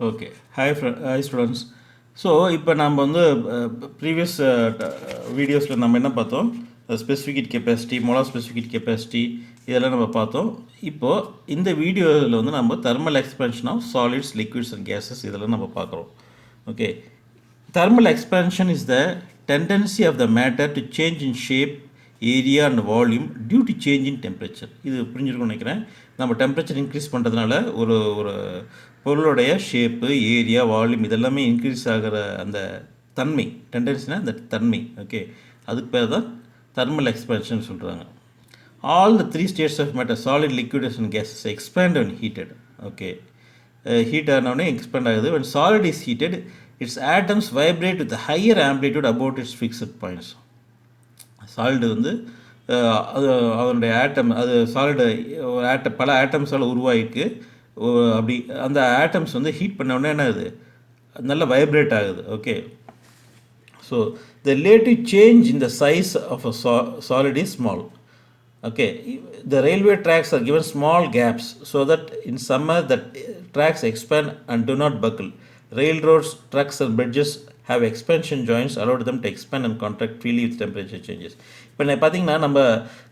Okay. Hi students. So இப்போ நம்ம வந்து ப்ரீவியஸ் வீடியோஸில் நம்ம என்ன பார்த்தோம்? Specific heat capacity, molar specific heat capacity இதெல்லாம் நம்ம பார்த்தோம். இப்போது இந்த வீடியோவில் வந்து நம்ம thermal expansion of solids, liquids and gases இதெல்லாம் நம்ம பார்க்குறோம். Okay. Thermal expansion is the tendency of the matter to change in shape, area and volume due to change in temperature. இது புரிஞ்சிருக்கும்னு நினைக்கிறேன். நம்ம டெம்பரேச்சர் இன்க்ரீஸ் பண்ணுறதுனால ஒரு ஒரு பொருளுடைய ஷேப்பு, ஏரியா, வால்யூம் இதெல்லாமே இன்க்ரீஸ் ஆகிற அந்த தன்மை, டெண்டன்சினா அந்த தன்மை. ஓகே, அதுக்கு பேர் தான் தெர்மல் எக்ஸ்பேன்ஷன் சொல்கிறாங்க. All the 3 states of matter, solid, liquid and gases, expand when heated. Okay, heat ஆனவுடனே எக்ஸ்பேண்ட் ஆகுது. when solid is heated, its atoms vibrate with a higher amplitude about its fixed points. Solid வந்து அது அதனுடைய ஆட்டம், அது solid பல ஆட்டம்ஸால் உருவாகிருக்கு. அப்படி அந்த atoms வந்து ஹீட் பண்ண உடனே என்ன ஆகுது? நல்லா வைப்ரேட் ஆகுது. Okay, so the relative change in the size of a solid is small. Okay, the railway tracks are given small gaps so that in summer the tracks expand and do not buckle. Railroads, trucks and bridges have expansion joints allowed them to expand and contract freely with temperature changes. இப்போ பார்த்தீங்கன்னா நம்ம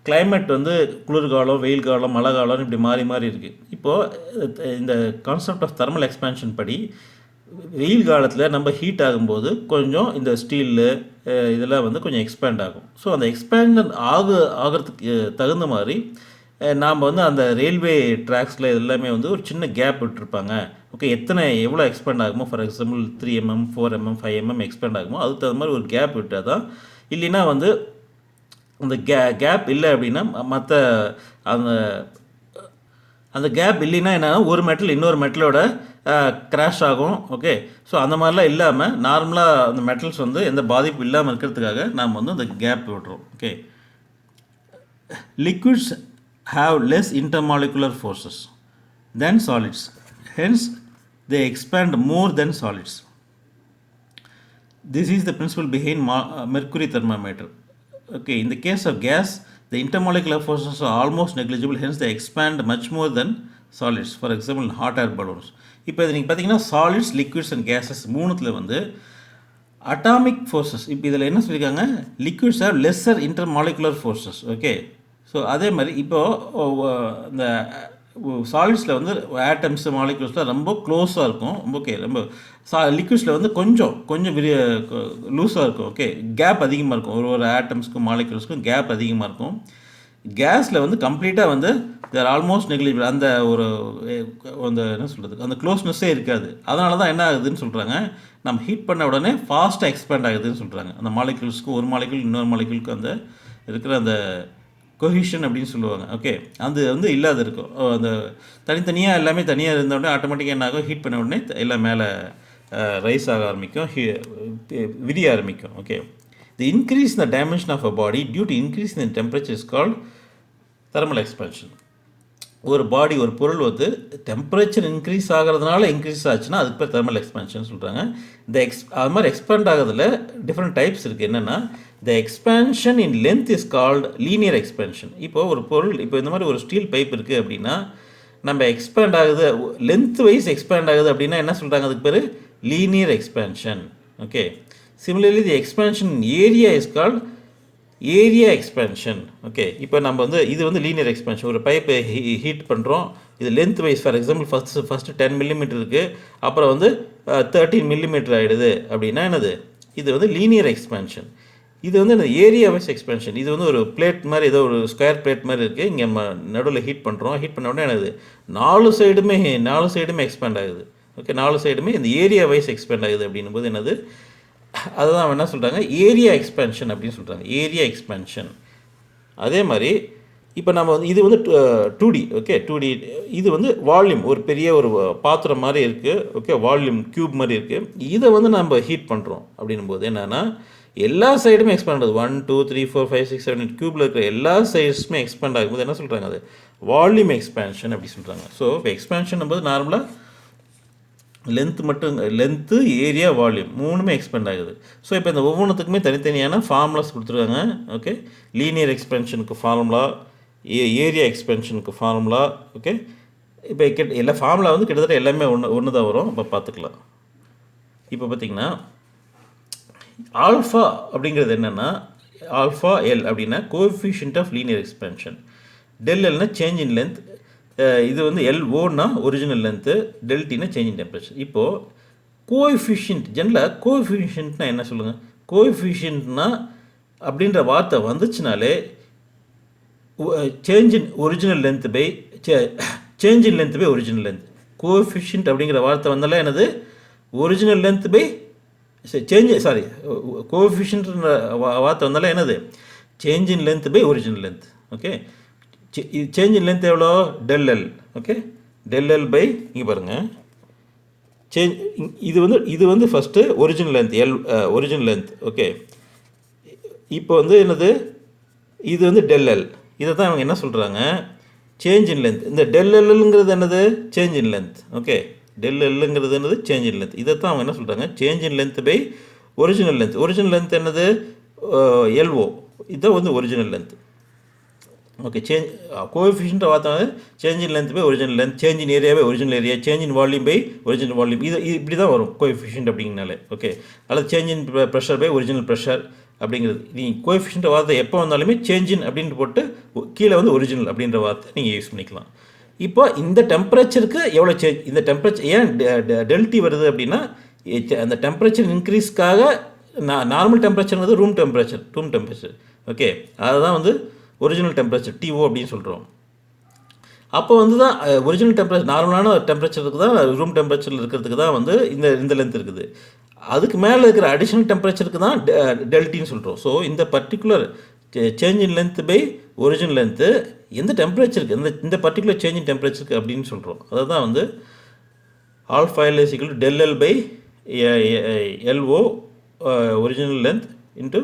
climate வந்து குளிர்காலம், வெயில் காலம், மழை காலம் இப்படி மாறி மாறி இருக்குது. இப்போது இந்த கான்செப்ட் ஆஃப் தெர்மல் எக்ஸ்பேன்ஷன் படி வெயில் காலத்தில் நம்ம ஹீட் ஆகும்போது கொஞ்சம் இந்த ஸ்டீலு இதெல்லாம் வந்து கொஞ்சம் எக்ஸ்பேண்ட் ஆகும். ஸோ அந்த எக்ஸ்பேண்ட் ஆகிறதுக்கு தகுந்த மாதிரி நாம் வந்து அந்த ரயில்வே ட்ராக்ஸில் எல்லாமே வந்து ஒரு சின்ன கேப் விட்டுருப்பாங்க. ஓகே, எவ்வளோ எக்ஸ்பேண்ட் ஆகுமோ, for example 3 mm, 4 mm, 5 mm expand ஆகுமோ அதுக்கு தகுந்த மாதிரி ஒரு கேப் விட்டால் தான். இல்லைன்னா வந்து அந்த கேப் இல்லை அப்படின்னா மற்ற அந்த கேப் இல்லைன்னா என்னென்னா ஒரு மெட்டல் இன்னொரு மெட்டலோட கிராஷ் ஆகும். ஓகே, ஸோ அந்த மாதிரிலாம் இல்லாமல் நார்மலாக அந்த மெட்டல்ஸ் வந்து எந்த பாதிப்பு இல்லாமல் இருக்கிறதுக்காக நாம் வந்து அந்த கேப் விடுறோம். Okay, liquids have less intermolecular forces than solids, hence they expand more than solids. This is the principle behind mercury thermometer. Okay, in the case of gas, the intermolecular forces are almost negligible, hence they expand much more than solids. For example, hot air balloons. இப்போ இது நீங்கள் பார்த்தீங்கன்னா solids, liquids and gases மூணுத்தில் வந்து atomic forces. இப்போ இதில் என்ன சொல்லியிருக்காங்க? Liquids are lesser intermolecular forces. Okay, so அதே மாதிரி இப்போது இந்த சாலிட்ஸில் வந்து ஆட்டம்ஸு, மாலிகுல்ஸ்லாம் ரொம்ப க்ளோஸாக இருக்கும். ஓகே, ரொம்ப லிக்விட்ஸில் வந்து கொஞ்சம் லூஸாக இருக்கும். ஓகே, கேப் அதிகமாக இருக்கும். ஒரு ஆட்டம்ஸ்க்கும் மாலிகுல்ஸ்க்கும் கேப் அதிகமாக இருக்கும். கேஸில் வந்து கம்ப்ளீட்டாக வந்து தேர் ஆல்மோஸ்ட் நெக்லிஜிபிள். அந்த என்ன சொல்கிறது, அந்த க்ளோஸ்னஸ்ஸே இருக்காது. அதனால தான் என்ன ஆகுதுன்னு சொல்கிறாங்க, நம்ம ஹீட் பண்ண உடனே ஃபாஸ்ட்டாக எக்ஸ்பேண்ட் ஆகுதுன்னு சொல்கிறாங்க. அந்த மாலிகுல்ஸ்க்கும் ஒரு மாலிகுல் இன்னொரு மாலிகுலுக்கும் அந்த இருக்கிற அந்த கொஹிஷன் அப்படின்னு சொல்லுவாங்க. ஓகே, அது வந்து இல்லாத இருக்கும். அந்த தனித்தனியாக எல்லாமே தனியாக இருந்தோடனே ஆட்டோமேட்டிக்காக என்ன ஆகும்? ஹீட் பண்ண உடனே எல்லாம் மேலே ரைஸ் ஆக ஆரம்பிக்கும், விரிய ஆரம்பிக்கும். Okay, the increase in the dimension of a body due to increase in the temperature is called thermal expansion. ஒரு பாடி, ஒரு பொருள் வந்து டெம்பரேச்சர் இன்க்ரீஸ் ஆகிறதுனால இன்க்ரீஸ் ஆச்சுன்னா அதுக்கு பேர் தெர்மல் எக்ஸ்பேன்ஷன் சொல்கிறாங்க. அது மாதிரி எக்ஸ்பேண்ட் ஆகிறதுல டிஃப்ரெண்ட் டைப்ஸ் இருக்குது. என்னென்னா, த expansion in length is called linear expansion. இப்போது ஒரு பொருள், இப்போ இந்த மாதிரி ஒரு ஸ்டீல் பைப் இருக்குது அப்படின்னா நம்ம எக்ஸ்பேண்ட் ஆகுது, லென்த் வைஸ் எக்ஸ்பேண்ட் ஆகுது அப்படின்னா என்ன சொல்கிறாங்க? அதுக்கு பேர் linear expansion. Okay, similarly the expansion area is called area expansion. Okay, இப்போ நம்ம வந்து இது வந்து லீனியர் எக்ஸ்பேன்ஷன். ஒரு பைப்பை ஹீட் பண்ணுறோம், இது length wise, for example first 10 mm இருக்குது, அப்புறம் வந்து 13 mm ஆகிடுது அப்படின்னா என்னது? இது வந்து லீனியர் எக்ஸ்பேன்ஷன். இது வந்து இந்த ஏரியா வைஸ் எக்ஸ்பேன்ஷன். இது வந்து ஒரு பிளேட் மாதிரி, ஏதோ ஒரு ஸ்கொயர் பிளேட் மாதிரி இருக்குது. இங்கே நம்ம நடுவில் ஹீட் பண்ணுறோம், ஹீட் பண்ண உடனே என்னது? 4 சைடுமே எக்ஸ்பேண்ட் ஆகுது. ஓகே, 4 சைடுமே இந்த ஏரியா வைஸ் எக்ஸ்பேண்ட் ஆகுது அப்படின்னும் போது என்னது? அதுதான் என்ன சொல்கிறாங்க? ஏரியா எக்ஸ்பேன்ஷன் அப்படின்னு சொல்கிறாங்க. Area expansion. அதே மாதிரி இப்போ நம்ம வந்து இது வந்து 2D. Okay, 2D. இது வந்து வால்யூம், ஒரு பெரிய ஒரு பாத்திரம் மாதிரி இருக்குது. ஓகே, வால்யூம் க்யூப் மாதிரி இருக்குது. இதை வந்து நம்ம ஹீட் பண்ணுறோம் அப்படின்னும் போது என்னென்னா எல்லா சைடுமே எக்ஸ்பேண்ட் ஆகுது. 1 2 3 4 5 6 7 8 க்யூப்பில் இருக்கிற எல்லா சைட்ஸுமே எக்ஸ்பேண்ட் ஆகும்போது என்ன சொல்கிறாங்க? அது வால்யூம் எக்ஸ்பேன்ஷன் அப்படி சொல்கிறாங்க. ஸோ இப்போ எக்ஸ்பேன்ஷன் போது நார்மலாக லென்த்து, ஏரியா, வால்யூம் மூணுமே எக்ஸ்பேண்ட் ஆகுது. ஸோ இப்போ இந்த ஒவ்வொன்றுத்துக்குமே தனித்தனியான ஃபார்முலாஸ் கொடுத்துருக்காங்க. ஓகே, லீனியர் எக்ஸ்பென்ஷனுக்கு ஃபார்முலா, ஏரியா எக்ஸ்பென்ஷனுக்கு ஃபார்முலா, ஓகே, இப்போ எல்லா ஃபார்முலா வந்து கிட்டத்தட்ட எல்லாமே ஒன்று தான் வரும். இப்போ பார்த்துக்கலாம். இப்போ பார்த்தீங்கன்னா ஆல்ஃபா அப்படிங்கிறது என்னென்னா, ஆல்ஃபா எல் அப்படின்னா coefficient of linear expansion. Del எல்னா சேஞ்ச் இன் லென்த். இது வந்து எல்ஓன்னா ஒரிஜினல் லென்த்து, டெல்டினா சேஞ்ச் இன் டெம்பரேச்சர். இப்போது கோஎஃபிஷியன்ட் ஜென்ரலாக கோஎஃபிஷியன்ட்னா என்ன சொல்லுங்கள்? கோஎஃபிஷியன்ட்னா அப்படின்ற வார்த்தை வந்துச்சுனாலே change in original length by change in length by original length. Coefficient அப்படிங்கிற வார்த்தை வந்தாலே என்னது? ஒரிஜினல் லென்த் பை கோஎஃபிஷியன்ட்ன்ற வார்த்தை வந்தாலே என்னது? Change in length by original length. Okay, change in length எவ்வளோ? Del L. Okay, del L by இங்கே பாருங்கள் சேஞ்ச். இது வந்து first original length original length. Okay, இப்போ வந்து என்னது? இது வந்து டெல் எல். இதை தான் அவங்க என்ன சொல்கிறாங்க? Change in length. இந்த டெல் எல்லுங்கிறது என்னது? Change in length. Okay, del எல்லுங்கிறது என்னது? Change in length. இதை தான் அவங்க என்ன சொல்கிறாங்க? Change in length by original length. Original length என்னது? எல்ஓ. இதான் வந்து ஒரிஜினல் லென்த். ஓகே, கோஎஃபிஷியன்ட் பார்த்தா change in length by original length, change in area by original area, change in volume by original volume. இது இப்படி தான் வரும் coefficient அப்படிங்கனாலே. Okay, அல்லது change in pressure by original pressure அப்படிங்கிறது. நீங்கள் கோஎஃபிஷியன்ட் வார்த்தை எப்போ வந்தாலுமே சேஞ்ச் இன் அப்படின்ட்டு போட்டு கீழே வந்து ஒரிஜினல் அப்படின்ற வார்த்தை நீங்கள் யூஸ் பண்ணிக்கலாம். இப்போ இந்த டெம்பரேச்சருக்கு எவ்வளோ சேஞ்ச்? இந்த டெம்பரேச்சர் ஏன் டெல்டி வருது அப்படின்னா, அந்த டெம்பரேச்சர் இன்க்ரீஸ்க்காக நார்மல் டெம்பரேச்சர்ங்கிறது ரூம் டெம்பரேச்சர். ஓகே, அதுதான் வந்து ஒரிஜினல் டெம்பரேச்சர் டிஓ அப்படின்னு சொல்கிறோம். அப்போ வந்து தான் ஒரிஜினல் டெம்பரேச்சர் நார்மலான டெம்பரேச்சருக்கு தான் ரூம் டெம்பரேச்சரில் இருக்கிறதுக்கு தான் வந்து இந்த லென்த் இருக்குது. அதுக்கு மேலே இருக்கிற அடிஷ்னல் டெம்பரேச்சருக்கு தான் டெல்டின்னு சொல்கிறோம். ஸோ இந்த particular change in length by original length எந்த டெம்பரேச்சருக்கு இந்த பர்டிகுலர் சேஞ்ச் இன் டெம்பரேச்சருக்கு அப்படின்னு சொல்கிறோம். அதை தான் வந்து alpha L is equal to del L by L O original length into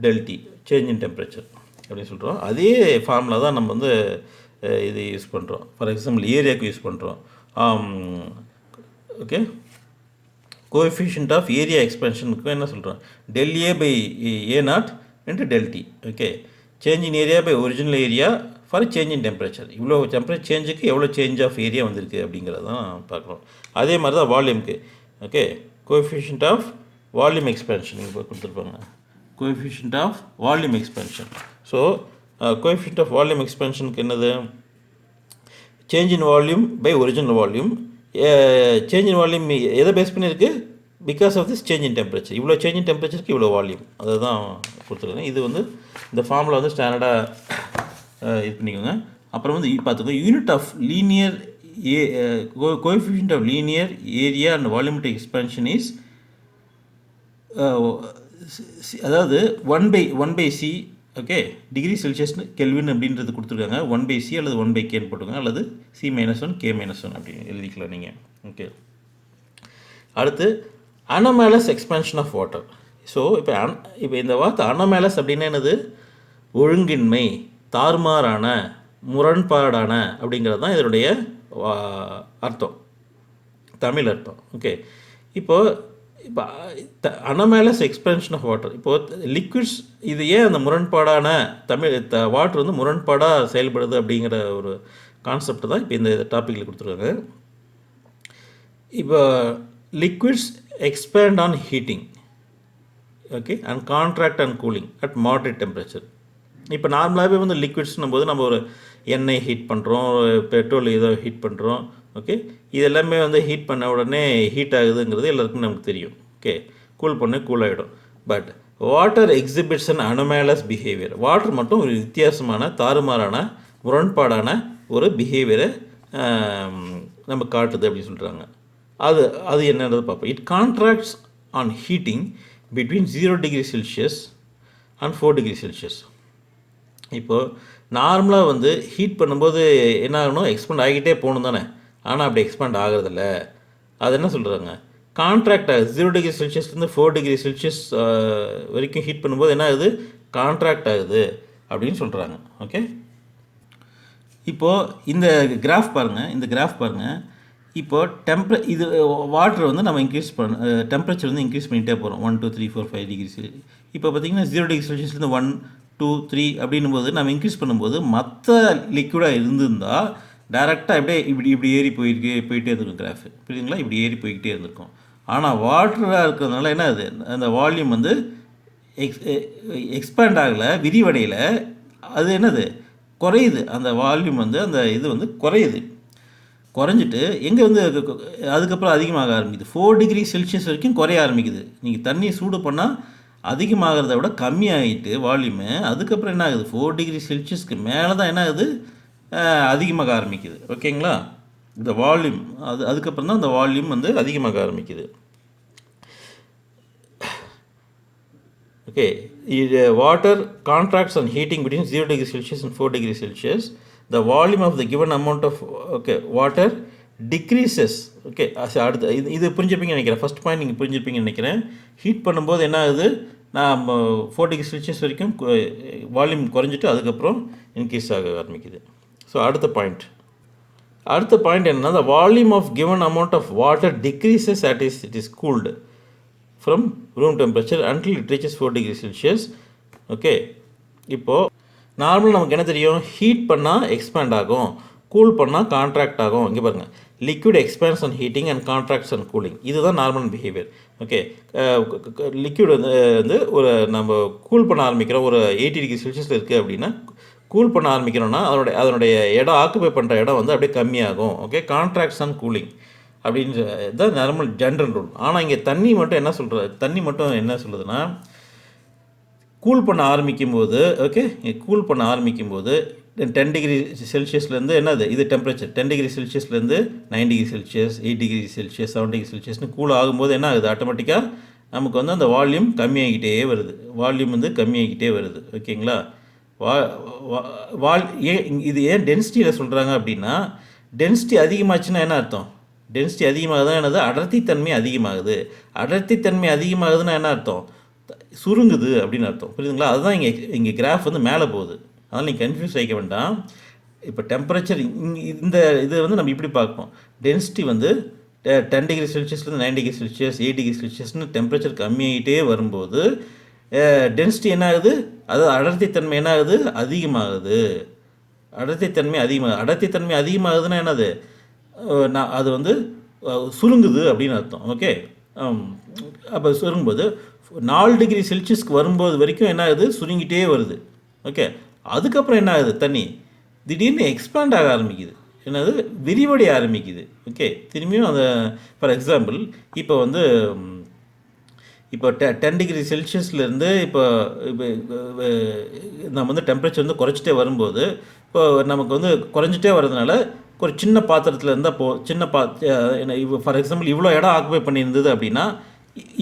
del T change in temperature அப்படின்னு சொல்கிறோம். அதே ஃபார்முலா தான் நம்ம வந்து இது யூஸ் பண்ணுறோம். ஃபார் எக்ஸாம்பிள் ஏரியாவுக்கு யூஸ் பண்ணுறோம். ஓகே, கோஎஃபிஷியன்ட் ஆஃப் ஏரியா எக்ஸ்பென்ஷனுக்கு என்ன சொல்கிறோம்? Del A by A naught into del T. Okay, change in area by original area for change in temperature. இவ்வளோ டெம்பரேச்சர் சேஞ்சுக்கு எவ்வளோ சேஞ்ச் ஆஃப் ஏரியா வந்திருக்கு அப்படிங்கிறத தான் பார்க்குறோம். அதே மாதிரி தான் வால்யூமுக்கு. Okay, coefficient of volume expansion இப்போ கொடுத்துருப்பாங்க. Coefficient of volume expansion. So coefficient of volume எக்ஸ்பென்ஷனுக்கு என்னது? Change in volume by original volume. Change in volume எதை பேஸ் பண்ணியிருக்கு? Because of this change in temperature. இவ்வளோ சேஞ்ச் இன் டெம்பரேச்சருக்கு இவ்வளோ volume. அதை தான் கொடுத்துருக்கேன். இது வந்து இந்த ஃபார்முலா வந்து ஸ்டாண்டர்டாக இது பண்ணிக்கோங்க. அப்புறம் வந்து பார்த்துக்கோங்க, unit of linear coefficient of linear area and volumetric expansion is அதாவது 1/c. ஓகே, டிகிரி செல்சியஸ்னு கெல்வின் அப்படின்றது கொடுத்துருக்காங்க. 1/c அல்லது 1/kன்னு போட்டுக்கோங்க, அல்லது C-1 K-1 அப்படின்னு எழுதிக்கலாம் நீங்கள். ஓகே, அடுத்து anomalous expansion of water. So இப்போ இந்த வார்த்தை அனோமலஸ் அப்படின்னா என்னது? ஒழுங்கின்மை, தாறுமாறான, முரண்பாடான அப்படிங்கிறது தான் இதனுடைய அர்த்தம், தமிழ் அர்த்தம். ஓகே, இப்போ அனோமலஸ் எக்ஸ்பென்ஷன் ஆஃப் வாட்டர். இப்போது லிக்விட்ஸ் இது ஏன் அந்த முரண்பாடான வாட்டர் வந்து முரண்பாடாக செயல்படுது அப்படிங்கிற ஒரு கான்செப்ட் தான் இப்போ இந்த டாப்பிக்கில் கொடுத்துருக்காங்க. இப்போ liquids expand on heating, okay, and contract and cooling at moderate temperature. இப்போ நார்மலாகவே வந்து லிக்விட்ஸ்னும் போது நம்ம ஒரு எண்ணெய் ஹீட் பண்ணுறோம், பெட்ரோல் ஏதோ ஹீட் பண்ணுறோம். ஓகே, இது எல்லாமே வந்து ஹீட் பண்ண உடனே ஹீட் ஆகுதுங்கிறது எல்லாருக்கும் நமக்கு தெரியும். ஓகே, கூல் பண்ண கூல் ஆகிடும். But water exhibits and anomalous behaviour. Water மட்டும் ஒரு வித்தியாசமான, தாறுமாறான, முரண்பாடான ஒரு பிஹேவியரை நம்ம காட்டுது அப்படின்னு சொல்கிறாங்க. அது என்னன்றது பார்ப்போம். It contracts on heating between 0 degree Celsius and 4 degree Celsius. இப்போது நார்மலாக வந்து ஹீட் பண்ணும்போது என்ன ஆகணும்? எக்ஸ்பேண்ட் ஆகிக்கிட்டே போகணும் தானே. ஆனால் அப்படி எக்ஸ்பேண்ட் ஆகிறதில்ல. அது என்ன சொல்கிறாங்க? கான்ட்ராக்ட் ஆகுது. 0 டிகிரி செல்சியஸ்லேருந்து 4 டிகிரி செல்சியஸ் வரைக்கும் ஹீட் பண்ணும்போது என்ன ஆகுது? கான்ட்ராக்ட் ஆகுது அப்படின்னு சொல்கிறாங்க. ஓகே, இப்போது இந்த கிராஃப் பாருங்கள். இப்போது இது வாட்டர் வந்து நம்ம டெம்பரேச்சர் வந்து இன்க்ரீஸ் பண்ணிகிட்டே போகிறோம். 1 2 3 4 5 டிகிரி. இப்போ பார்த்திங்கன்னா 0 டிகிரி செல்சியஸ்லேருந்து 1 2 3 அப்படின்னும் போது நம்ம இன்க்ரீஸ் பண்ணும்போது மற்ற லிக்விடாக இருந்திருந்தால் டைரெக்டாக அப்படியே இப்படி ஏறி போயிட்டே இருக்கும் கிராஃப், புரியுதுங்களா? இப்படி ஏறி போய்கிட்டே இருந்திருக்கும். ஆனால் வாட்டராக இருக்கிறதுனால என்ன ஆகுது, அந்த வால்யூம் வந்து எக்ஸ்பேண்ட் ஆகலை, விரிவடையில். அது என்னது, குறையுது. அந்த வால்யூம் வந்து அந்த இது வந்து குறையுது. குறைஞ்சிட்டு எங்கே வந்து அதுக்கப்புறம் அதிகமாக ஆரம்பிக்குது, 4 டிகிரி செல்சியஸ் வரைக்கும் குறைய ஆரம்பிக்குது. நீங்கள் தண்ணி சூடு பண்ணால் அதிகமாகிறத விட கம்மியாகிட்டு வால்யூமு, அதுக்கப்புறம் என்ன ஆகுது, 4 டிகிரி செல்சியஸ்க்கு மேலே தான் என்ன ஆகுது, அதிகமாக ஆரம்பிக்குது. ஓகேங்களா? இந்த வால்யூம் அதுக்கப்புறம் தான் அந்த வால்யூம் வந்து அதிகமாக ஆரம்பிக்குது. Okay, water contracts on heating between 0 degree Celsius and 4 degree Celsius. The volume of the given amount of water decreases. Okay, அடுத்து இது புரிஞ்சுப்பீங்கன்னு நினைக்கிறேன். ஃபஸ்ட் பாயிண்ட் நீங்கள் புரிஞ்சுப்பீங்கன்னு நினைக்கிறேன். ஹீட் பண்ணும்போது என்ன ஆகுது, நான் 4 டிகிரி செல்சியஸ் வரைக்கும் வால்யூம் குறைஞ்சிட்டு அதுக்கப்புறம் இன்க்ரீஸ் ஆக ஆரம்பிக்குது. ஸோ அடுத்த பாயிண்ட் என்னன்னா, the volume of given amount of water decreases as it is cooled from room temperature until it reaches 4 degree Celsius. Okay, இப்போது நார்மலாக நமக்கு என்ன தெரியும், ஹீட் பண்ணால் எக்ஸ்பேண்ட் ஆகும், கூல் பண்ணால் கான்ட்ராக்ட் ஆகும். இங்கே பாருங்கள், liquid expands on heating and contracts on cooling. இதுதான் நார்மல் பிஹேவியர். ஓகே, லிக்விட் வந்து ஒரு நம்ம கூல் பண்ண ஆரம்பிக்கிறோம், ஒரு 80 டிகிரி செல்சியஸில் இருக்குது அப்படின்னா கூல் பண்ண ஆரம்பிக்கிறோன்னா அதனுடைய இடம், ஆக்குபை பண்ணுற இடம் வந்து அப்படியே கம்மியாகும். ஓகே, கான்ட்ராக்ட்ஸ் ஆன் கூலிங் அப்படின்னு தான் நார்மல் ஜென்ரல் ரூல். ஆனால் இங்கே தண்ணி மட்டும் என்ன சொல்லுதுன்னா, கூல் பண்ண ஆரம்பிக்கும் போது, ஓகே, கூல் பண்ண ஆரம்பிக்கும் போது 10 டிகிரி செல்சியஸ்லேருந்து என்னது, இது டெம்பரேச்சர் 10 டிகிரி செல்சியஸ்லேருந்து 9 degree Celsius, 8 degree Celsius, 7 degree செல்சியஸ்னு கூல் ஆகும்போது என்ன ஆகுது, ஆட்டோமேட்டிக்காக நமக்கு வந்து அந்த வால்யூம் கம்மியாகிட்டே வருது. ஓகேங்களா? இது ஏன் டென்சிட்டியில் சொல்கிறாங்க அப்படின்னா, டென்சிட்டி அதிகமாச்சுன்னா என்ன அர்த்தம், டென்சிட்டி அதிகமாகுதுன்னா என்னது, அடர்த்தித்தன்மை அதிகமாகுதுன்னா என்ன அர்த்தம், சுருங்குது அப்படின்னு அர்த்தம். புரியுதுங்களா? அதுதான் இங்கே கிராஃப் வந்து மேலே போகுது. அதனால் நீங்கள் கன்ஃபியூஸ் ஆகிக்க வேண்டாம். இப்போ டெம்பரேச்சர் இந்த இது வந்து நம்ம இப்படி பார்ப்போம். டென்சிட்டி வந்து 10 டிகிரி செல்சியஸ்லேருந்து 9 டிகிரி செல்சியஸ், 8 டிகிரி செல்சியஸ்னு டெம்பரேச்சர் கம்மியாகிட்டே வரும்போது டென்சிட்டி என்ன ஆகுது, அதாவது அடர்த்தித்தன்மை என்ன ஆகுது, அதிகமாகுது. அடர்த்தித்தன்மை அதிகமாகுதுன்னா என்னது, அது வந்து சுருங்குது அப்படின்னு அர்த்தம். ஓகே, அப்போ சுருங்கும்போது 4 டிகிரி செல்சியஸ்க்கு வரும்போது வரைக்கும் என்ன ஆகுது, சுருங்கிட்டே வருது. ஓகே, அதுக்கப்புறம் என்ன ஆகுது, தண்ணி திடீர்னு எக்ஸ்பேண்ட் ஆக ஆரம்பிக்குது, என்னது, விரிவடைய ஆரம்பிக்குது. ஓகே, திரும்பியும் அந்த ஃபார் எக்ஸாம்பிள் இப்போ 10 டிகிரி செல்சியஸ்லேருந்து இப்போ நம்ம வந்து டெம்பரேச்சர் வந்து குறைச்சிட்டே வரும்போது, இப்போ நமக்கு வந்து குறைஞ்சிட்டே வர்றதுனால ஒரு சின்ன பாத்திரத்தில் இருந்தால் இப்போ ஃபார் எக்ஸாம்பிள் இவ்வளோ இடம் ஆக்குபை பண்ணியிருந்தது அப்படின்னா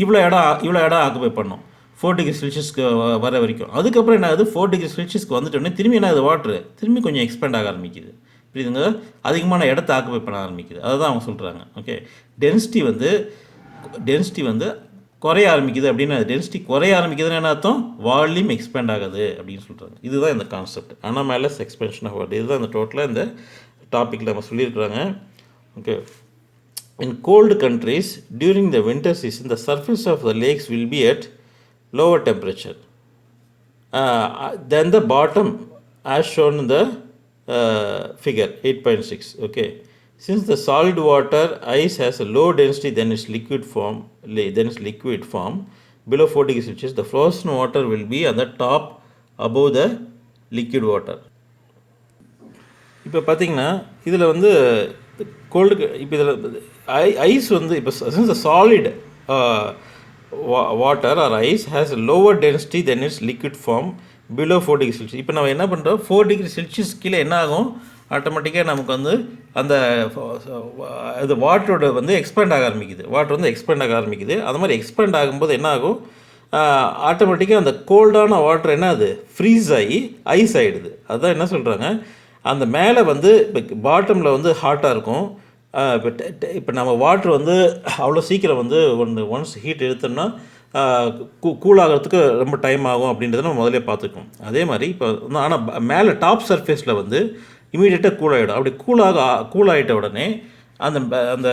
இவ்வளோ இடம் ஆக்குபை பண்ணோம் 4 டிகிரி செல்சியஸ்க்கு வர வரைக்கும். அதுக்கப்புறம் என்ன ஆகுது, 4 டிகிரி செல்சியஸ்க்கு வந்துட்டோடனே திரும்பி என்ன ஆகுது, வாட்ரு திரும்பி கொஞ்சம் எக்ஸ்பேண்ட் ஆக ஆரம்பிக்குது. புரியுதுங்க? அதிகமான இடத்த ஆக்குபை பண்ண ஆரம்பிக்குது. அதை தான் அவங்க சொல்கிறாங்க. ஓகே, டென்சிட்டி வந்து குறைய ஆரம்பிக்குது அப்படின்னா, டென்சிட்டி குறைய ஆரம்பிக்குதுன்னு என்ன அர்த்தம், வால்யூம் எக்ஸ்பேண்ட் ஆகுது அப்படின்னு சொல்கிறாங்க. இதுதான் இந்த concept, anomalous expansion of water. இதுதான் இந்த டோட்டலாக இந்த டாப்பிக்கில் நம்ம சொல்லியிருக்கிறாங்க. Okay, in cold countries during the winter season the surface of the lakes will be at lower temperature than the bottom as shown in the figure 8.6. okay, since the solid water ice has a low density than its liquid form below 4 degrees Celsius, the frozen water will be on the top above the liquid water. இப்போ பார்த்தீங்கன்னா இதில் வந்து gold, இப்போ இதில் ice வந்து இப்போ solid water or ice has lower density than its liquid form below 4 degree Celsius. இப்போ நம்ம என்ன பண்ணுறோம், 4 டிகிரி செல்சியஸ் கீழே என்ன ஆகும், ஆட்டோமேட்டிக்காக நமக்கு வந்து அந்த இது வாட்டரோட வந்து எக்ஸ்பேண்ட் ஆக ஆரம்பிக்குது. அது மாதிரி எக்ஸ்பேண்ட் ஆகும்போது என்ன ஆகும், ஆட்டோமேட்டிக்காக அந்த கோல்டான வாட்டர் என்ன ஆகுது, ஃப்ரீஸ் ஆகி ஐஸ் ஆகிடுது. அதுதான் என்ன சொல்கிறாங்க, அந்த மேலே வந்து இப்போ பாட்டமில் வந்து ஹாட்டாக இருக்கும். இப்போ நம்ம வாட்ரு வந்து அவ்வளோ சீக்கிரம் வந்து ஒன்ஸ் ஹீட் எடுத்தோம்னா கூலாகிறதுக்கு ரொம்ப டைம் ஆகும் அப்படின்றத நம்ம முதலே பார்த்துக்கோம். அதே மாதிரி இப்போ ஆனால் மேலே டாப் சர்ஃபேஸில் வந்து இமீடியட்டாக கூல் ஆகிடும். அப்படி கூல் ஆகிட்ட உடனே அந்த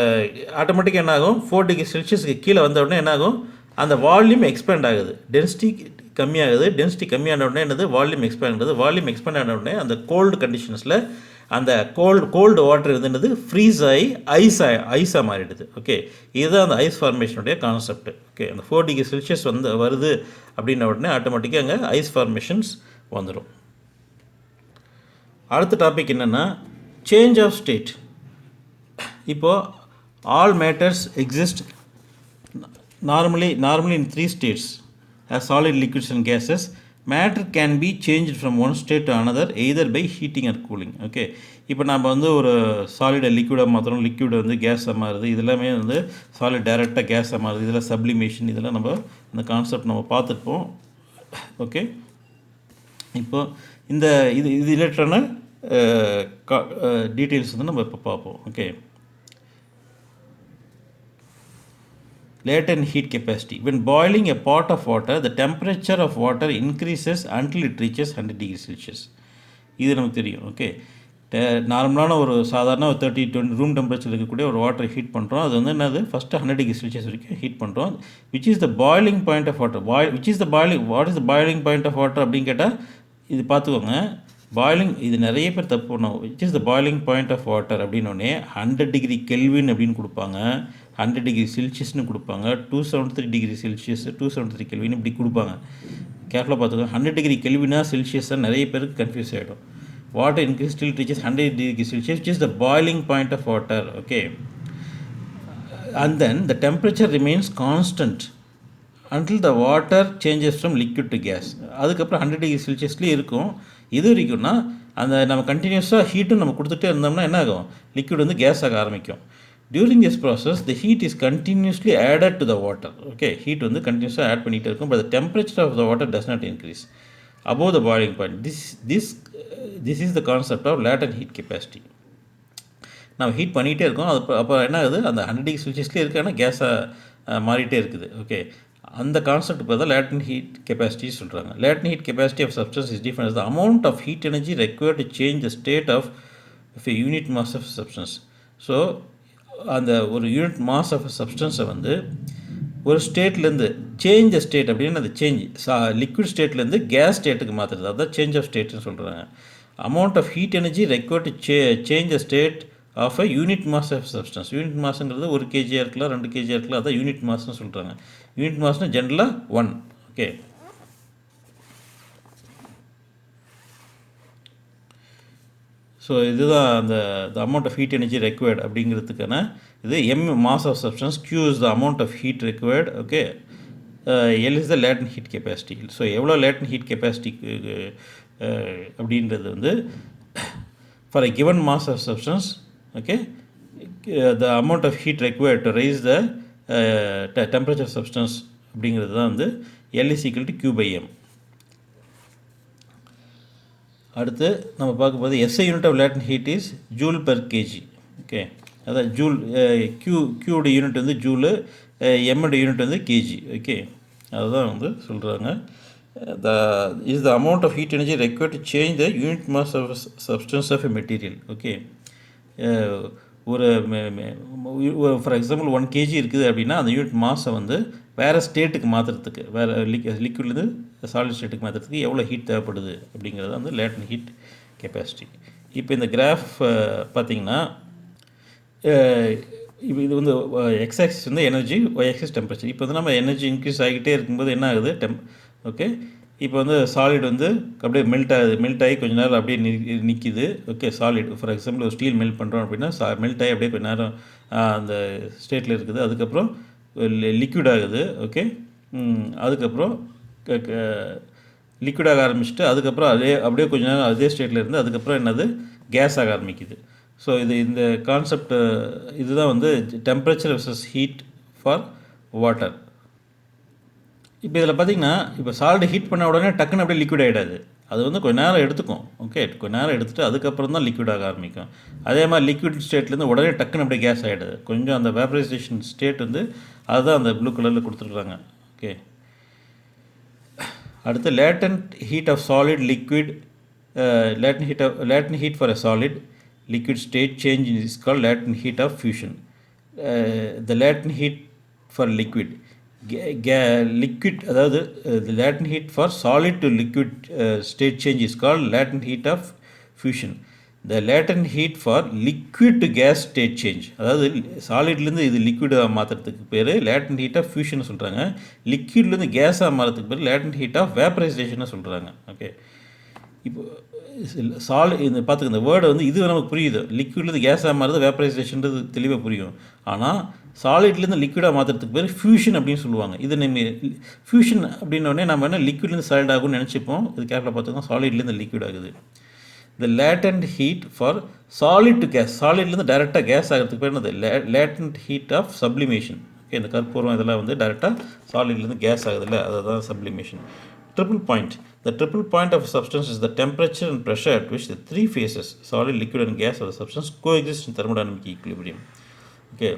ஆட்டோமேட்டிக்காக என்ன ஆகும், 4 டிகிரி செல்சியஸ்க்கு கீழே வந்த உடனே என்ன ஆகும், அந்த வால்யூம் எக்ஸ்பேண்ட் ஆகுது, டென்சிட்டி கம்மியான உடனே என்னது, வால்யூம் எக்ஸ்பேண்ட் ஆன உடனே அந்த கோல்டு கண்டிஷன்ஸில் அந்த கோல்டு வாட்டர் இருந்தது ஃப்ரீஸ் ஆகி ஐஸாக மாறிடுது. ஓகே, இதுதான் அந்த ஐஸ் ஃபார்மேஷனுடைய கான்செப்ட். ஓகே, அந்த 4 டிகிரி செல்சியஸ் வருது அப்படின்ன உடனே ஆட்டோமேட்டிக்காக அங்கே ஐஸ் ஃபார்மேஷன்ஸ் வந்துடும். அடுத்த டாபிக் என்னென்னா சேஞ்ச் ஆஃப் ஸ்டேட். இப்போது all matters exist normally in 3 states as solid, liquids and gases. Matter can be changed from one state to another either by heating or cooling. Okay, இப்போ நம்ம ஒரு சாலிடை லிக்விடாக மாற்றுறோம், liquid கேஸாக மாறுது, இதெல்லாமே solid டைரெக்டாக கேஸாக மாறுது, இதெல்லாம் சப்ளிமேஷன், இதெல்லாம் நம்ம இந்த கான்செப்ட் நம்ம பார்த்துருப்போம். ஓகே, இப்போது இந்த இது ரிலேட்டடான டீட்டெயில்ஸ் நம்ம இப்போ பார்ப்போம். Okay, latent heat capacity. When boiling a pot of water, the temperature of water increases until it reaches 100 degrees Celsius. இது நமக்கு தெரியும். ஓகே, நார்மலான ஒரு சாதாரண 30-20 ரூம் டெம்பரேச்சர் இருக்கக்கூடிய ஒரு வாட்டரை ஹீட் பண்ணுறோம். அது என்னது ஃபஸ்ட்டு 100 டிகிரி செல்சியஸ் வரைக்கும் ஹீட் பண்ணுறோம். Which is the boiling point of water. What is the boiling point of water அப்படின்னு கேட்டால் இது பார்த்துக்கோங்க. பாய்லிங், இது நிறைய பேர் தப்பு பண்ணுவோம். Which is the boiling point of water அப்படின்னோடனே 100 டிகிரி கெல்வின் அப்படின்னு கொடுப்பாங்க, 100 டிகிரி செல்சியஸ்னு கொடுப்பாங்க, 273 டிகிரி செல்சியஸ், 273 கெல்வின் இப்படி கொடுப்பாங்க. கேர்ஃபுல்லாக பார்த்துக்கோங்க. 100 டிகிரி கெல்வினா செல்சியஸாக நிறைய பேருக்கு கன்ஃபியூஸ் ஆகிடும். Water increase still reaches 100 degree Celsius, which is the boiling point of water. Okay, and then the temperature remains constant until the water changes from liquid to gas. அதுக்கப்புறம் 100 degree செல்சியஸ்லேயே இருக்கும். இது வரைக்கும்னா அந்த நம்ம கண்டினியூஸாக ஹீட்டும் நம்ம கொடுத்துட்டே இருந்தோம்னா என்ன ஆகும், லிக்விட் கேஸ் ஆக ஆரம்பிக்கும். During this process, the heat is continuously added to the water. Okay, heat continuously add பண்ணிட்டே இருக்கும், but the temperature of the water does not increase above the boiling point. This is the concept of latent heat capacity. நம்ம heat பண்ணிகிட்டே இருக்கோம், அது அப்போ என்ன ஆகுது, அந்த 100 டிகிரி செல்சியஸ்லேயே இருக்குது, ஆனால் கேஸாக மாறிட்டே இருக்குது. ஓகே, அந்த கான்செப்ட் இப்போ தான் லேட்டன்ட் ஹீட் கெப்பாசிட்டி சொல்கிறாங்க. Latent heat capacity of substance is defined as the amount of heat energy required to change the state of a unit mass of substance. So அந்த ஒரு யூனிட் மாஸ் ஆஃப் சப்ஸ்டன்ஸை ஒரு ஸ்டேட்லேருந்து change the state அப்படின்னு அந்த change liquid ஸ்டேட்லேருந்து case ஸ்டேட்டுக்கு மாற்றுறது, அதுதான் change of ஸ்டேட்னு சொல்கிறாங்க. Amount of heat energy required to change the state of a unit mass of substance. Unit மாஸுங்கிறது 1 kg இருக்கலாம், 2 kg இருக்கலாம், அதான் யூனிட் மாஸ்ன்னு சொல்கிறாங்க. யூனிட் மாஸ்னா ஜென்ரலாக 1. ஓகே, ஸோ இதுதான் அந்த amount of heat energy required அப்படிங்கிறதுக்கான இது. M mass of substance, Q is the amount of heat required. Okay, L is the latent heat capacity. So எவ்வளோ லேட்டன்ட் ஹீட் கெப்பாசிட்டி அப்படின்றது for a given mass of substance. Okay, the amount of heat required to raise the temperature of substance அப்படிங்கிறது தான் L is equal to Q/M. அடுத்து நம்ம பார்க்கும்போது SI unit of latent heat is joule per KG. Okay, அதான் joule, Qயோட unit joule, எம்மோட unit KG. Okay, அதுதான் சொல்கிறாங்க. Is the amount of heat energy required to change the unit mass of substance of a material. Okay, ஒரு for example 1 kg இருக்குது அப்படின்னா அந்த unit மாஸை வேறு ஸ்டேட்டுக்கு மாற்றுறதுக்கு, வேறு லிக்விட்லேருந்து சாலிட் ஸ்டேட்டுக்கு மாற்றுறதுக்கு எவ்வளோ ஹீட் தேவைப்படுது அப்படிங்கிறது லேட்டன்ட் ஹீட் கெப்பாசிட்டி. இப்போ இந்த கிராஃப் பார்த்திங்கன்னா இப்போ இது X axis energy, Y axis temperature. இப்போ நம்ம எனர்ஜி இன்க்ரீஸ் ஆகிக்கிட்டே இருக்கும்போது என்ன ஆகுது, ஓகே, இப்போ சாலிட் அப்படியே மெல்ட் ஆகி கொஞ்சம் நேரம் அப்படியே நிற்கிது. ஓகே, சாலிட் ஃபார் எக்ஸாம்பிள் ஒரு ஸ்டீல் மெல்ட் பண்ணுறோம் அப்படின்னா மெல்ட் ஆகி அப்படியே கொஞ்சம் நேரம் அந்த ஸ்டேட்டில் இருக்குது. அதுக்கப்புறம் லிக்விட் ஆகுது. ஓகே, அதுக்கப்புறம் லிக்விட் ஆக ஆரம்பிச்சுட்டு அதுக்கப்புறம் அப்படியே கொஞ்சம் நேரம் அதே ஸ்டேட்டில் இருந்து அதுக்கப்புறம் என்னது கேஸ் ஆக ஆரம்பிக்குது. ஸோ இந்த கான்செப்ட் இதுதான் temperature versus heat for water. இப்போ இதில் பார்த்திங்கன்னா இப்போ சால்ட் ஹீட் பண்ண உடனே டக்குன்னு அப்படியே லிக்விட் ஆகிடாது, அது கொஞ்சம் நேரம் எடுத்துக்கும். ஓகே, கொஞ்சம் நேரம் எடுத்துகிட்டு அதுக்கப்புறம் தான் லிக்விட் ஆக ஆரம்பிக்கும். அதே மாதிரி லிக்விட் ஸ்டேட்லேருந்து உடனே டக்குன்னு அப்படியே கேஸ் ஆகிடுது. கொஞ்சம் அந்த வேப்பரைசேஷன் ஸ்டேட் அதுதான் அந்த ப்ளூ கலரில் கொடுத்துருக்குறாங்க. ஓகே, அடுத்து latent heat of solid liquid. Latent heat for a solid liquid state change is called latent heat of fusion. The latent heat for liquid அதாவது the latent heat for solid to liquid state change is called latent heat of fusion. The latent heat for liquid to gas state change, அதாவது சாலிட்லேருந்து இது லிக்விடாக மாற்றுறதுக்கு பேர் latent heat of fusion சொல்கிறாங்க. லிக்விட்லேருந்து கேஸாக மாறதுக்கு பேர் latent heat of vaporisation சொல்கிறாங்க. Okay, இப்போ இந்த பார்த்துக்க, இந்த வேர்டை வந்து இது நமக்கு புரியுது. லிக்விட்லேருந்து கேஸாக மாறுறது வேப்பரைசேஷன்றது தெளிவாக புரியும். ஆனால் சாலிட்லேருந்து லிக்விடாக மாற்றுறதுக்கு பேர் ஃபியூஷன் அப்படின்னு சொல்லுவாங்க. இது நம்ம ஃபியூஷன் அப்படின்னோடனே நம்ம என்ன லிக்விட்லேருந்து சாலிட் ஆகும்னு நினச்சிப்போம். இது கேரக்டர் பார்த்துக்கோங்க, சாலிட்லேருந்து லிக்விட் ஆகுது. The latent heat for solid to gas, சாலிட்லேருந்து டைரெக்டாக கேஸ் ஆகிறதுக்கு பேர் என்னது, latent heat of sublimation. Okay, இந்த கற்பூரம் இதெல்லாம் வந்து டைரெக்டாக சாலிட்லேருந்து கேஸ் ஆகுதுல்ல, அதுதான் sublimation. Triple point, the triple point of a substance is the temperature and pressure at which the three phases, solid, liquid and gas of the substance coexist in thermodynamic equilibrium. Okay,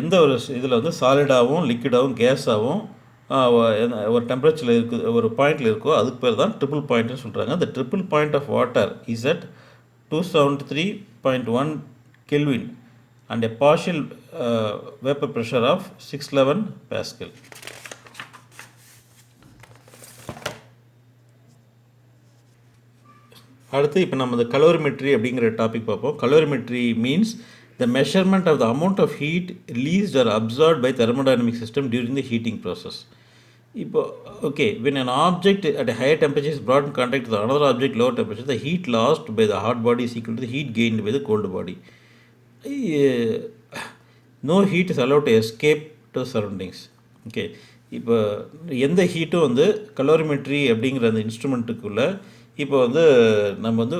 எந்த ஒரு இதில் வந்து சாலிடாகவும் லிக்விடாகவும் கேஸாகவும் ஒரு டெம்பரேச்சரில் இருக்குது, ஒரு பாயிண்டில் இருக்கோ அதுக்கு பேர் தான் ட்ரிபிள் பாயிண்ட்னு சொல்கிறாங்க. the triple point of water is at 273.1 Kelvin and a partial vapor pressure of 611 Pascal. அடுத்து இப்போ நம்ம இந்த கலோரிமெட்ரி அப்படிங்கிற டாபிக் பார்ப்போம். Calorimetry means the measurement of the amount of heat released or absorbed by thermodynamic system during the heating process. இப்போ okay, when an object at a higher temperature is brought in contact with another object lower temperature, the heat lost by the hot body is equal to the heat gained by the cold body. No heat is allowed to escape to surroundings. Okay, இப்போ எந்த ஹீட்டும் வந்து calorimetry அப்படிங்கிற அந்த இன்ஸ்ட்ருமெண்ட்டுக்குள்ளே இப்போ வந்து நம்ம வந்து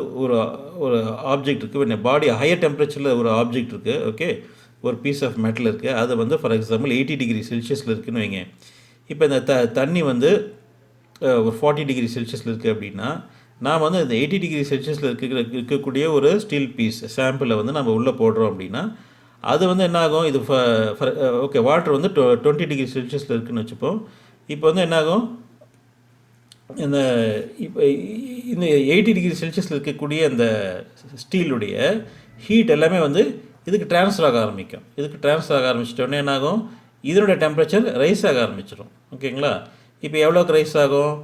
ஒரு ஆப்ஜெக்ட் இருக்குது, பாடி ஹையர் டெம்பரேச்சரில் ஒரு ஆப்ஜெக்ட் இருக்குது. ஓகே, ஒரு பீஸ் ஆஃப் மெட்டல் இருக்குது, அது வந்து ஃபார் எக்ஸாம்பிள் 80 டிகிரி செல்சியஸில் இருக்குதுன்னு வைங்க. இப்போ இந்த தண்ணி வந்து ஒரு 40 டிகிரி செல்சியஸில் இருக்குது அப்படின்னா, நாம் வந்து இந்த 80 டிகிரி செல்சியஸில் இருக்கக்கூடிய ஒரு ஸ்டீல் பீஸ் சாம்பிளை வந்து நம்ம உள்ளே போடுறோம் அப்படின்னா, அது வந்து என்னாகும், இது ஓகே வாட்டர் வந்து 20 டிகிரி செல்சியஸில் இருக்குதுன்னு வச்சுப்போம். இப்போ வந்து என்னாகும், இந்த இப்போ இந்த 80 டிகிரி செல்சியஸில் இருக்கக்கூடிய அந்த ஸ்டீலுடைய ஹீட் எல்லாமே வந்து இதுக்கு ட்ரான்ஸ்ஃபர் ஆக ஆரம்பிக்கும். இதுக்கு ட்ரான்ஸ்ஃபர் ஆக ஆரம்பிச்சிட்டோடனே என்னாகும், இதனுடைய டெம்பரேச்சர் ரைஸ் ஆக ஆரம்பிச்சிடும். ஓகேங்களா, இப்போ எவ்வளோக்கு ரைஸ் ஆகும்,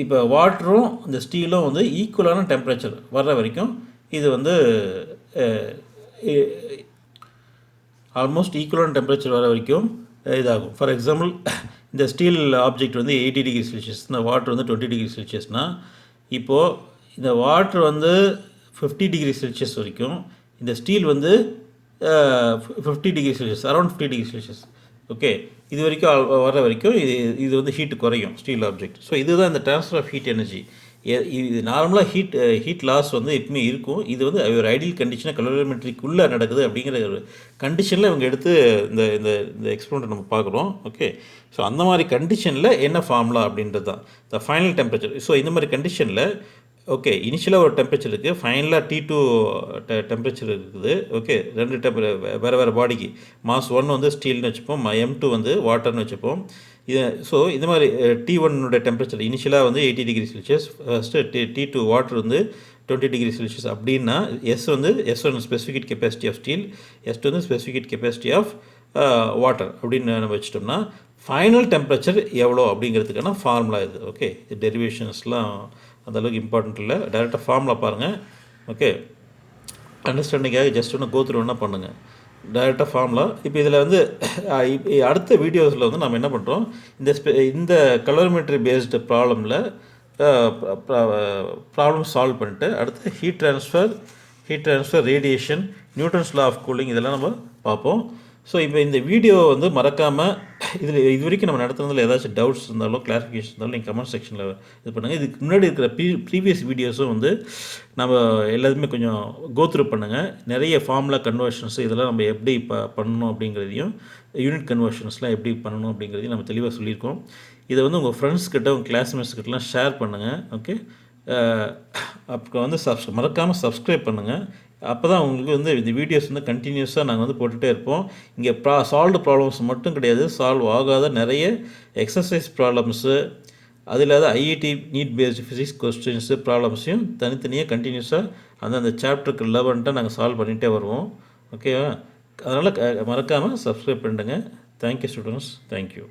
இப்போ வாட்டரும் இந்த ஸ்டீலும் வந்து ஈக்குவலான டெம்பரேச்சர் வர்ற வரைக்கும் இது வந்து ஆல்மோஸ்ட் ஈக்குவலான டெம்பரேச்சர் வர வரைக்கும் இதாகும். ஃபார் எக்ஸாம்பிள், இந்த ஸ்டீல் ஆப்ஜெக்ட் வந்து 80 டிகிரி செல்சியஸ், இந்த வாட்டர் வந்து 20 டிகிரி செல்சியஸ்னால், இப்போது இந்த வாட்டர் வந்து 50 டிகிரி செல்சியஸ் வரைக்கும், இந்த ஸ்டீல் வந்து 50 degree Celsius, around 50 degree Celsius. Okay, இது வரைக்கும் வர வரைக்கும் இது வந்து ஹீட்டு குறையும் ஸ்டீல் ஆப்ஜெக்ட். ஸோ இதுதான் இந்த ட்ரான்ஸ்ஃபர் ஆஃப் ஹீட் எனர்ஜி. இது நார்மலாக ஹீட் லாஸ் வந்து எப்பவுமே இருக்கும். இது வந்து ஒரு ஐடியல் கண்டிஷனாக கலோரிமெட்ரிக்குள்ளே நடக்குது அப்படிங்கிற ஒரு கண்டிஷனில் இவங்க எடுத்து இந்த இந்த இந்த எக்ஸ்பெரிமெண்ட் நம்ம பார்க்குறோம். ஓகே, ஸோ அந்த மாதிரி கண்டிஷனில் என்ன ஃபார்முலா அப்படின்றது தான் த ஃபைனல் டெம்பரேச்சர். ஸோ இந்த மாதிரி கண்டிஷனில் ஓகே, இனிஷியலாக ஒரு டெம்பரேச்சர் இருக்குது, ஃபைனலாக T2 டெம்பரேச்சர் இருக்குது. ஓகே, ரெண்டு வேறு பாடிக்கு மாஸ் 1 வந்து ஸ்டீல்னு வச்சுப்போம், M2 வந்து வாட்டர்னு வச்சுப்போம். ஸோ இந்த மாதிரி T1 டெம்பரேச்சர் இனிஷியலாக வந்து 80 degree Celsius, first T2 water வந்து 20 டிகிரி செல்சியஸ் அப்படின்னா, S1 specific capacity of steel, S2 வந்து ஸ்பெசிஃபிக் கெப்பாசிட்டி ஆஃப் வாட்டர் அப்படின்னு நம்ம வச்சுட்டோம்னா, ஃபைனல் டெம்பரேச்சர் எவ்வளோ அப்படிங்கிறதுக்கான ஃபார்முலா இது. ஓகே, டெரிவேஷன்ஸ்லாம் அந்தளவுக்கு இம்பார்ட்டன்ட் இல்லை, டைரெக்டாக ஃபார்முலா பாருங்கள். ஓகே, அண்டர்ஸ்டாண்டிங்காக ஜஸ்ட் ஒன்று கோத்ரூ பண்ணுங்கள், டைரெக்டாக ஃபார்முலா. இப்போ இதில் வந்து அடுத்த வீடியோஸில் வந்து நம்ம என்ன பண்ணுறோம், இந்த கலோரிமெட்ரி பேஸ்டு ப்ராப்ளமில் ப்ராப்ளம் சால்வ் பண்ணிட்டு அடுத்து heat transfer, radiation, Newton's law of cooling இதெல்லாம் நம்ம பார்ப்போம். ஸோ இப்போ இந்த வீடியோ வந்து மறக்காமல் இது வரைக்கும் நம்ம நடத்துனதில் ஏதாச்சும் டவுட்ஸ் இருந்தாலோ கிளாரிஃபிகேஷன் இருந்தாலும் நீங்கள் கமெண்ட் செக்ஷனில் இது பண்ணுங்கள். இதுக்கு முன்னாடி இருக்கிற ப்ரீவியஸ் வீடியோஸும் வந்து நம்ம எல்லாத்துமே கொஞ்சம் கோத்ரூ பண்ணுங்கள். நிறைய ஃபார்முலா கன்வர்ஷன்ஸ் இதெல்லாம் நம்ம எப்படி பண்ணணும் அப்படிங்கிறதையும், யூனிட் கன்வர்ஷன்ஸ்லாம் எப்படி பண்ணணும் அப்படிங்கிறதையும் நம்ம தெளிவாக சொல்லியிருக்கோம். இதை வந்து உங்கள் ஃப்ரெண்ட்ஸ்கிட்ட, உங்கள் கிளாஸ்மேட்ஸ் கிட்டலாம் ஷேர் பண்ணுங்கள். ஓகே, அப்புறம் வந்து மறக்காமல் சப்ஸ்கிரைப் பண்ணுங்கள். அப்போ தான் உங்களுக்கு வந்து இந்த வீடியோஸ் வந்து கண்டினியூஸாக நாங்கள் வந்து போட்டுகிட்டே இருப்போம். இங்கே சால்வ்டு ப்ராப்ளம்ஸ் மட்டும் கிடையாது, சால்வ் ஆகாத நிறைய எக்ஸசைஸ் ப்ராப்ளம்ஸு, அது இல்லாத IIT NEET based physics questions ப்ராப்ளம்ஸையும் தனித்தனியாக கண்டினியூஸாக அந்தந்த சாப்டருக்கு ரிலவெண்ட்டாக நாங்கள் சால்வ் பண்ணிகிட்டே வருவோம். ஓகேவா, அதனால் மறக்காமல் சப்ஸ்கிரைப் பண்ணுங்கள். Thank you students, thank you.